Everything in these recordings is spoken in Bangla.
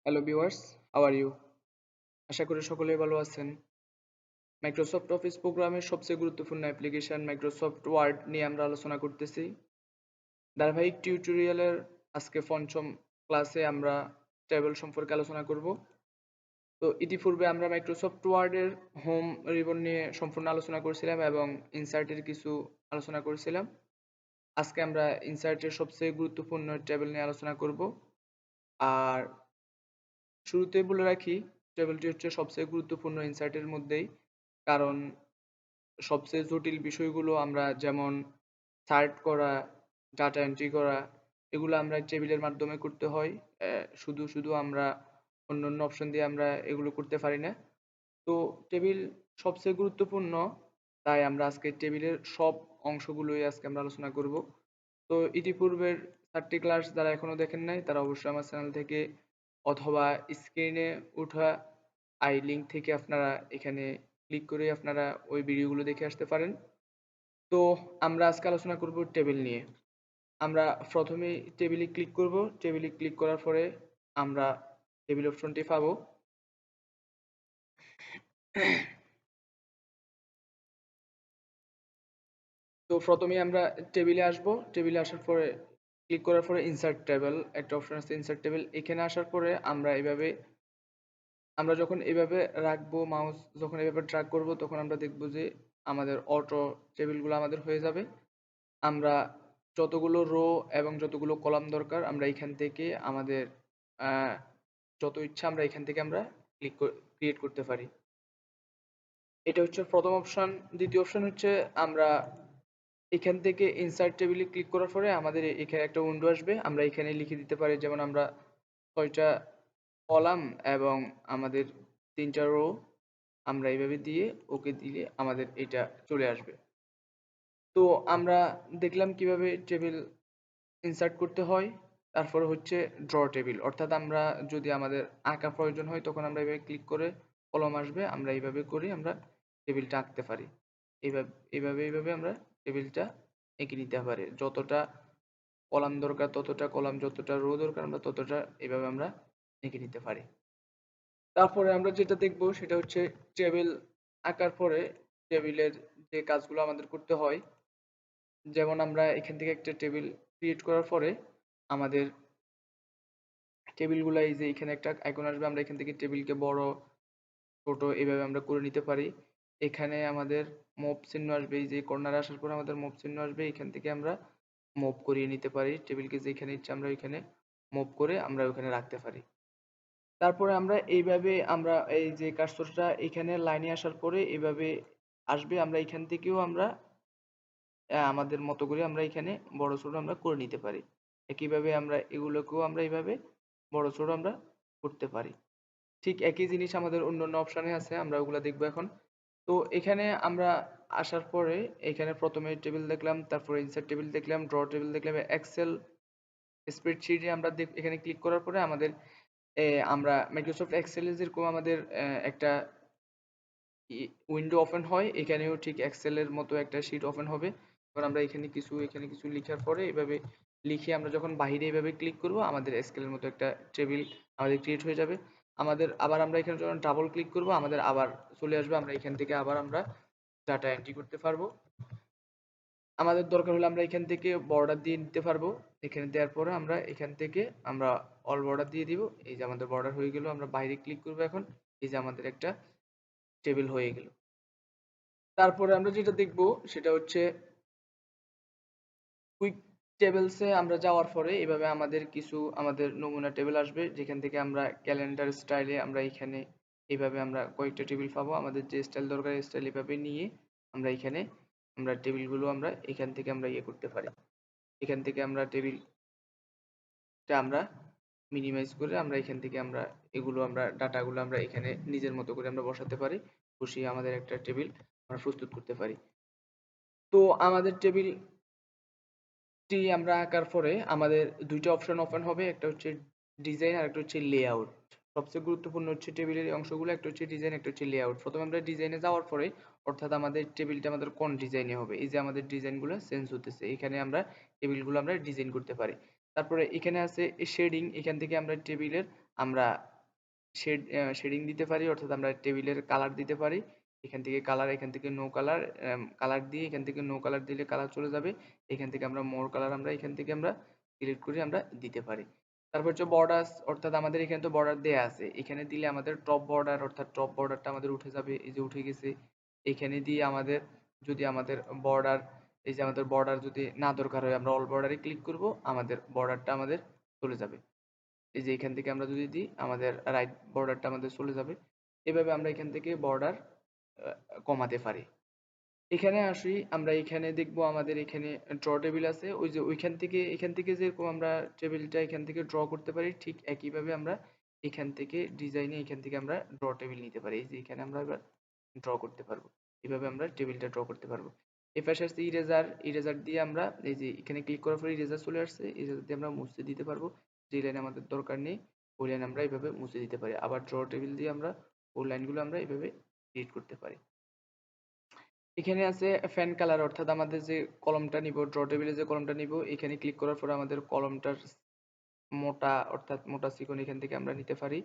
Hello viewers, how are you? আশা করি সকলেই ভালো আছেন। মাইক্রোসফট অফিস প্রোগ্রামের সবচেয়ে গুরুত্বপূর্ণ অ্যাপ্লিকেশন মাইক্রোসফট ওয়ার্ড নিয়ে আমরা আলোচনা করতেছি। ধারাবাহিক টিউটোরিয়ালের আজকে পঞ্চম ক্লাসে আমরা টেবিল সম্পর্কে আলোচনা করব। তো ইতিপূর্বে আমরা মাইক্রোসফট ওয়ার্ডের হোম রিবন নিয়ে সম্পূর্ণ আলোচনা করেছিলাম এবং ইনসার্টের কিছু আলোচনা করেছিলাম। আজকে আমরা ইনসার্টের সবচেয়ে গুরুত্বপূর্ণ টেবিল নিয়ে আলোচনা করব। আর শুরুতেই বলে রাখি, টেবিলটি হচ্ছে সবচেয়ে গুরুত্বপূর্ণ ইনসার্টের মধ্যেই। কারণ সবচেয়ে জটিল বিষয়গুলো আমরা যেমন সার্ট করা, ডাটা এন্ট্রি করা, এগুলো আমরা টেবিলের মাধ্যমে করতে হয়। শুধু আমরা অন্যান্য অপশন দিয়ে আমরা এগুলো করতে পারি না। তো টেবিল সবচেয়ে গুরুত্বপূর্ণ, তাই আমরা আজকে টেবিলের সব অংশগুলোই আজকে আমরা আলোচনা করব। তো ইতিপূর্বের 4টি ক্লাস যারা এখনো দেখেন নাই তারা অবশ্যই আমার চ্যানেল থেকে অথবা স্ক্রিনে ওঠা আই লিঙ্ক থেকে আপনারা এখানে ক্লিক করে আপনারা ওই ভিডিওগুলো দেখে আসতে পারেন। তো আমরা আজকে আলোচনা করব টেবিল নিয়ে। আমরা প্রথমেই টেবিলে ক্লিক করব। টেবিলে ক্লিক করার পরে আমরা টেবিল অপশনটি পাবো। তো প্রথমেই আমরা টেবিলে আসব। টেবিলে আসার পরে ক্লিক করার পরে ইনসার্ট টেবল একটা অপশন আছে, ইনসার্ট টেবল। এখানে আসার পরে আমরা যখন এভাবে রাখবো, মাউস যখন এভাবে ড্র্যাগ করব তখন আমরা দেখব যে আমাদের অটো টেবিলগুলো আমাদের হয়ে যাবে। আমরা যতগুলো রো এবং যতগুলো কলাম দরকার আমরা এখান থেকে আমাদের আহ, যত ইচ্ছা আমরা এখান থেকে আমরা ক্রিয়েট করতে পারি। এটা হচ্ছে প্রথম অপশন। দ্বিতীয় অপশন হচ্ছে আমরা এখান থেকে ইনসার্ট টেবিলে ক্লিক করার পরে আমাদের এখানে একটা উইন্ডো আসবে। আমরা এখানে লিখে দিতে পারি, যেমন আমরা ৬টা কলাম এবং আমাদের ৩টা রো আমরা এইভাবে দিয়ে ওকে দিলে আমাদের এটা চলে আসবে। তো আমরা দেখলাম কিভাবে টেবিল ইনসার্ট করতে হয়। তারপরে হচ্ছে ড্র টেবিল, অর্থাৎ আমরা যদি আমাদের আঁকা প্রয়োজন হয় তখন আমরা এভাবে ক্লিক করে কলম আসবে, আমরা এইভাবে করে আমরা টেবিলটা আঁকতে পারি। এইভাবে এইভাবে আমরা টেবিলটা এঁকে নিতে পারি। যতটা কলাম দরকার ততটা কলাম, যতটা রো দরকার আমরা ততটা এইভাবে আমরা এঁকে নিতে পারি। তারপরে আমরা যেটা দেখব সেটা হচ্ছে টেবিল আঁকার পরে টেবিলের যে কাজগুলো আমাদের করতে হয়। যেমন আমরা এখান থেকে একটা টেবিল ক্রিয়েট করার পরে আমাদের টেবিলগুলা এই যে এখানে একটা আইকন আসবে, আমরা এখান থেকে টেবিলকে বড় ছোট এভাবে আমরা করে নিতে পারি। এখানে আমাদের মুভ চিহ্ন আসবে, এই যে কর্নারে আসার পর আমাদের মুভ চিহ্ন আসবে, এখান থেকে আমরা মুভ করিয়ে নিতে পারি টেবিলকে, যেখানে ইচ্ছা আমরা ওইখানে মুভ করে আমরা ওখানে রাখতে পারি। তারপরে আমরা এইভাবে আমরা এই যে কার্সরটা এখানে লাইনে আসার পরে এভাবে আসবে, আমরা এখান থেকেও আমরা আমাদের মতো করে আমরা এখানে বড় ছোট আমরা করে নিতে পারি। একইভাবে আমরা এগুলোকেও আমরা এইভাবে বড় ছোট আমরা করতে পারি। ঠিক একই জিনিস আমাদের অন্যান্য অপশনে আছে, আমরা ওগুলা দেখবো এখন। তো এখানে আমরা আসার পরে এখানে প্রথমে টেবিল দেখলাম, তারপরে ইনসার্ট টেবিল দেখলাম, ড্র টেবিল দেখলাম, এক্সেল স্প্রেডশিটে আমরা এখানে ক্লিক করার পরে আমাদের আমরা মাইক্রোসফট এক্সেলে যেরকম আমাদের একটা উইন্ডো ওপেন হয়, এখানেও ঠিক এক্সেলের মতো একটা শিট ওপেন হবে। এবার আমরা এখানে কিছু লিখার পরে এভাবে লিখে আমরা যখন বাইরে এভাবে ক্লিক করব আমাদের এক্সেলের মতো একটা টেবিল আমাদের ক্রিয়েট হয়ে যাবে। আমাদের আবার আমরা এখানে যখন ডাবল ক্লিক করব আমাদের আবার চলে আসবে, আমরা এখান থেকে আবার আমরা ডাটা এন্ট্রি করতে পারবো। আমাদের দরকার হলে আমরা এখান থেকে বর্ডার দিয়ে নিতে পারবো। এখানে দেওয়ার পরে আমরা এখান থেকে আমরা অল বর্ডার দিয়ে দিব। এই যে আমাদের বর্ডার হয়ে গেল, আমরা বাইরে ক্লিক করবো এখন, এই যে আমাদের একটা টেবিল হয়ে গেল। তারপরে আমরা যেটা দেখব সেটা হচ্ছে কুইক টেবলসে আমরা যাওয়ার পরে এভাবে আমাদের নমুনা টেবিল আসবে, যেখান থেকে আমরা ক্যালেন্ডার স্টাইলে আমরা এখানে এইভাবে আমরা কয়েকটা টেবিল পাবো। আমাদের যে স্টাইল দরকার স্টাইল এভাবে নিয়ে আমরা এখানে আমরা টেবিলগুলো আমরা এখান থেকে আমরা ইয়ে করতে পারি। এখান থেকে আমরা টেবিলটা আমরা মিনিমাইজ করে আমরা এখান থেকে আমরা এগুলো আমরা ডাটাগুলো আমরা এখানে নিজের মতো করে আমরা বসাতে পারি, বসিয়ে আমাদের একটা টেবিল আমরা প্রস্তুত করতে পারি। তো আমাদের টেবিলটি আমরা আঁকার পরে আমাদের ২টা অপশন ওপেন হবে, একটা হচ্ছে ডিজাইন আর একটা হচ্ছে লেআউট। সবচেয়ে গুরুত্বপূর্ণ হচ্ছে টেবিলের এই অংশগুলো, একটা হচ্ছে ডিজাইন একটা হচ্ছে লেআউট। প্রথমে আমরা ডিজাইনে যাওয়ার পরে অর্থাৎ আমাদের টেবিলটা আমাদের কোন ডিজাইনে হবে, এই যে আমাদের ডিজাইনগুলো চেঞ্জ হতেছে, এখানে আমরা টেবিলগুলো আমরা ডিজাইন করতে পারি। তারপরে এখানে আছে শেডিং, এখান থেকে আমরা টেবিলের আমরা শেডিং দিতে পারি, অর্থাৎ আমরা টেবিলের কালার দিতে পারি। এখান থেকে কালার, এখান থেকে নো কালার, কালার দিয়ে এখান থেকে নো কালার দিলে কালার চলে যাবে। এখান থেকে আমরা মোর কালার আমরা এখান থেকে আমরা সিলেক্ট করে আমরা দিতে পারি। তারপর হচ্ছে বর্ডার্স, অর্থাৎ আমাদের এখানে তো বর্ডার দেয়া আছে, এখানে দিলে আমাদের টপ বর্ডার, অর্থাৎ টপ বর্ডারটা আমাদের উঠে যাবে, এই যে উঠে গেছে। এখানে দিয়ে আমাদের যদি আমাদের বর্ডার, এই যে আমাদের বর্ডার যদি না দরকার হয় আমরা অল বর্ডারে ক্লিক করব, আমাদের বর্ডারটা আমাদের চলে যাবে। এই যে এখান থেকে আমরা যদি দিই আমাদের রাইট বর্ডারটা আমাদের চলে যাবে। এভাবে আমরা এখান থেকে বর্ডার কমাতে পারি। এখানে আসি, আমরা এখানে দেখবো আমাদের এখানে ড্র টেবিল আছে, ওই যে ওইখান থেকে এখান থেকে যেরকম আমরা টেবিলটা এখান থেকে ড্র করতে পারি, ঠিক একইভাবে আমরা এখান থেকে ডিজাইনে এখান থেকে আমরা ড্র টেবিল নিতে পারি। এই যে এখানে আমরা এবার ড্র করতে পারবো, এভাবে আমরা টেবিলটা ড্র করতে পারবো। এর পাশে আসছে ইরেজার, ইরেজার দিয়ে আমরা এই যে এখানে ক্লিক করার পরে ইরেজার চলে আসছে, ইরেজার দিয়ে আমরা মুছে দিতে পারবো। যে লাইন আমাদের দরকার নেই ওই লাইন আমরা এইভাবে মুছে দিতে পারি। আবার ড্র টেবিল দিয়ে আমরা ওই লাইনগুলো আমরা এইভাবে ডিলিট করতে পারি। এখানে আছে ফ্যান কালার, অর্থাৎ আমাদের যে কলমটা নিব, ড্র টেবিলে যে কলমটা নিব, এখানে ক্লিক করার পরে আমাদের কলমটার মোটা, অর্থাৎ মোটা চিকন এখান থেকে আমরা নিতে পারি।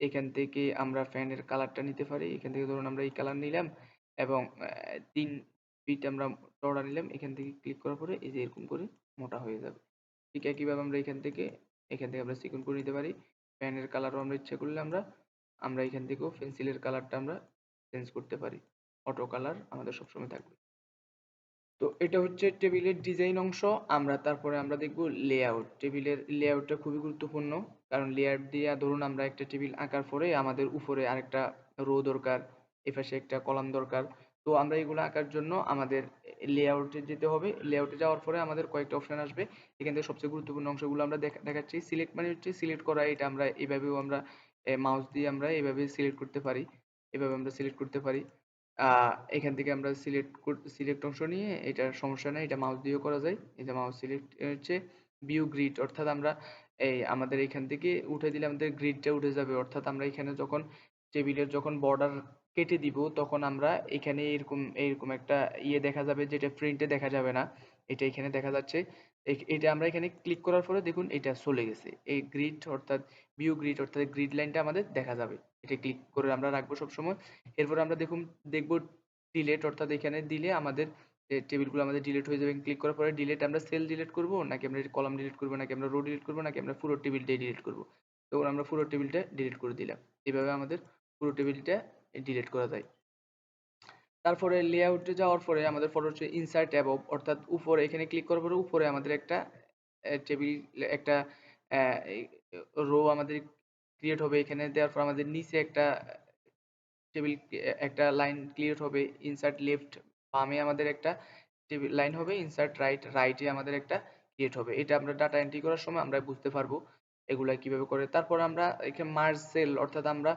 এখান থেকে আমরা ফ্যানের কালারটা নিতে পারি। এখান থেকে ধরুন আমরা এই কালার নিলাম এবং ৩ ফিট আমরা চওড়া নিলাম। এখান থেকে ক্লিক করার পরে এই যে এরকম করে মোটা হয়ে যাবে। ঠিক একইভাবে আমরা এখান থেকে আমরা চিকন করে নিতে পারি। ফ্যানের কালারও আমরা ইচ্ছা করলে আমরা এখান থেকেও পেন্সিলের কালারটা আমরা চেঞ্জ করতে পারি। অটো কালার আমাদের সবসময় থাকবে। তো এটা হচ্ছে টেবিলের ডিজাইন অংশ। তারপরে আমরা দেখব লেআউট। টেবিলের লেআউটটা খুবই গুরুত্বপূর্ণ, কারণ লেআউট দিয়ে ধরুন আমরা একটা টেবিল আঁকার পরে আমাদের উপরে আরেকটা রো দরকার, এপাশে একটা কলাম দরকার। তো আমরা এগুলো আঁকার জন্য আমাদের লেআউটে যেতে হবে। লেআউটে যাওয়ার পরে আমাদের কয়েকটা অপশন আসবে। এখান থেকে সবচেয়ে গুরুত্বপূর্ণ অংশগুলো আমরা দেখাচ্ছি। সিলেক্ট মানে হচ্ছে সিলেক্ট করা, এটা আমরা এভাবেও আমরা মাউস দিয়ে আমরা এভাবে সিলেক্ট করতে পারি, এভাবে আমরা সিলেক্ট করতে পারি। এখান থেকে আমরা সিলেক্ট অংশ নিয়ে, এটার সমস্যা নাই, এটা মাউস দিয়েও করা যায়। এই যে মাউস সিলেক্ট হচ্ছে ভিউ গ্রিড, অর্থাৎ আমরা আমাদের এখান থেকে উঠে দিলে আমাদের গ্রিডটা উঠে যাবে। অর্থাৎ আমরা এখানে যখন টেবিলের যখন বর্ডার কেটে দিব তখন আমরা এখানে এরকম এরকম একটা দেখা যাবে, যেটা প্রিন্টে দেখা যাবে না, এটা এখানে দেখা যাচ্ছে। এটা আমরা এখানে ক্লিক করার পরে দেখুন এটা চলে গেছে। এই গ্রিড অর্থাৎ ভিউ গ্রিড অর্থাৎ গ্রিড লাইনটা আমাদের দেখা যাবে। এটা ক্লিক করে আমরা রাখবো সবসময়। এরপর আমরা দেখবো ডিলেট, অর্থাৎ এখানে দিলে আমাদের টেবিলগুলো আমাদের ডিলিট হয়ে যাবে। ক্লিক করার পরে ডিলিট, আমরা সেল ডিলিট করব নাকি আমরা কলাম ডিলিট করব নাকি আমরা রো ডিলিট করব নাকি আমরা পুরো টেবিলটাই ডিলিট করব। তখন আমরা পুরো টেবিলটা ডিলিট করে দিলাম। এভাবে আমাদের পুরো টেবিলটা ডিলিট করা যায়। তারপরে লেআউটে যাওয়ার পরে আমাদের ফটো হচ্ছে ইনসার্ট অ্যাবভ, অর্থাৎ উপরে এখানে ক্লিক করার পরে উপরে আমাদের একটা টেবিল, একটা রো আমাদের ক্রিয়েট হবে। এখানে দেওয়ার পর আমাদের নিচে একটা টেবিল, একটা লাইন ক্রিয়েট হবে। ইনসার্ট লেফট, বামে আমাদের একটা টেবিল লাইন হবে। ইনসার্ট রাইট, রাইটে আমাদের একটা ক্রিয়েট হবে। এটা আমরা ডাটা এন্ট্রি করার সময় আমরা বুঝতে পারবো এগুলা কিভাবে করে। তারপর আমরা এখানে মার্জ সেল, অর্থাৎ আমরা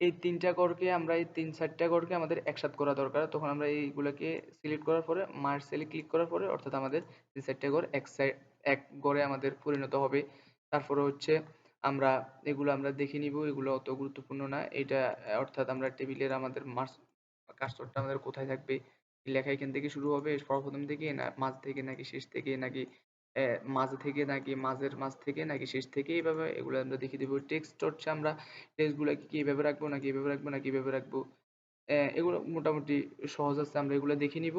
এই তিনটা ঘরকে, আমরা এই ৩-৪টা ঘরকে আমাদের একসাথে করা দরকার। তখন আমরা এইগুলাকে সিলেক্ট করার পরে মার্জ সেলে ক্লিক করার পরে, অর্থাৎ আমাদের ৩-৪টা ঘর এক ঘরে আমাদের পরিণত হবে। তারপরে হচ্ছে আমরা এগুলো আমরা দেখে নিব, এগুলো অত গুরুত্বপূর্ণ না। এটা অর্থাৎ আমরা টেবিলের আমাদের কার্সরটা আমাদের কোথায় থাকবে, লেখা এখান থেকে শুরু হবে সর্বপ্রথম থেকে না মাঝ থেকে নাকি শেষ থেকে নাকি মাঝ থেকে নাকি মাঝের মাঝ থেকে নাকি শেষ থেকে, এইভাবে এগুলো আমরা দেখে দিব। টেক্সট হচ্ছে আমরা টেক্সটগুলোকে কি এভাবে রাখবো নাকি এভাবে রাখবো নাকি এভাবে রাখবো, এগুলো মোটামুটি সহজ আছে, আমরা এগুলো দেখে নিব।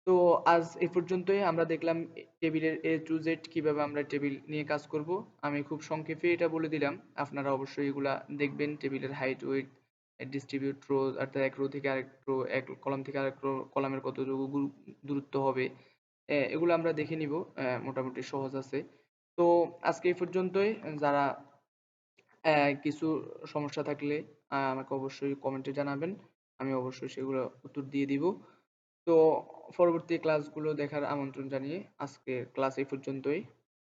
তো আজ এ পর্যন্তই। আমরা দেখলাম টেবিলের A to Z কিভাবে আমরা টেবিল নিয়ে কাজ করব। আমি খুব সংক্ষেপে এটা বলে দিলাম। আপনারা অবশ্যই এগুলা দেখবেন, টেবিলের হাইট, ওয়েট, ডিস্ট্রিবিউট রো, অর্থাৎ এক রো থেকে আরেক রো, এক কলাম থেকে আরেক রো কলামের কতটুকু দূরত্ব হবে, এগুলো আমরা দেখে নিব। মোটামুটি সহজ আছে। তো আজকে এই পর্যন্তই। যারা কিছু সমস্যা থাকলে আমাকে অবশ্যই কমেন্টে জানাবেন। আমি অবশ্যই সেগুলো উত্তর দিয়ে দিব। তো পরবর্তী ক্লাসগুলো দেখার আমন্ত্রণ জানিয়ে আজকের ক্লাস এই পর্যন্তই।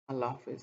আল্লাহ হাফেজ।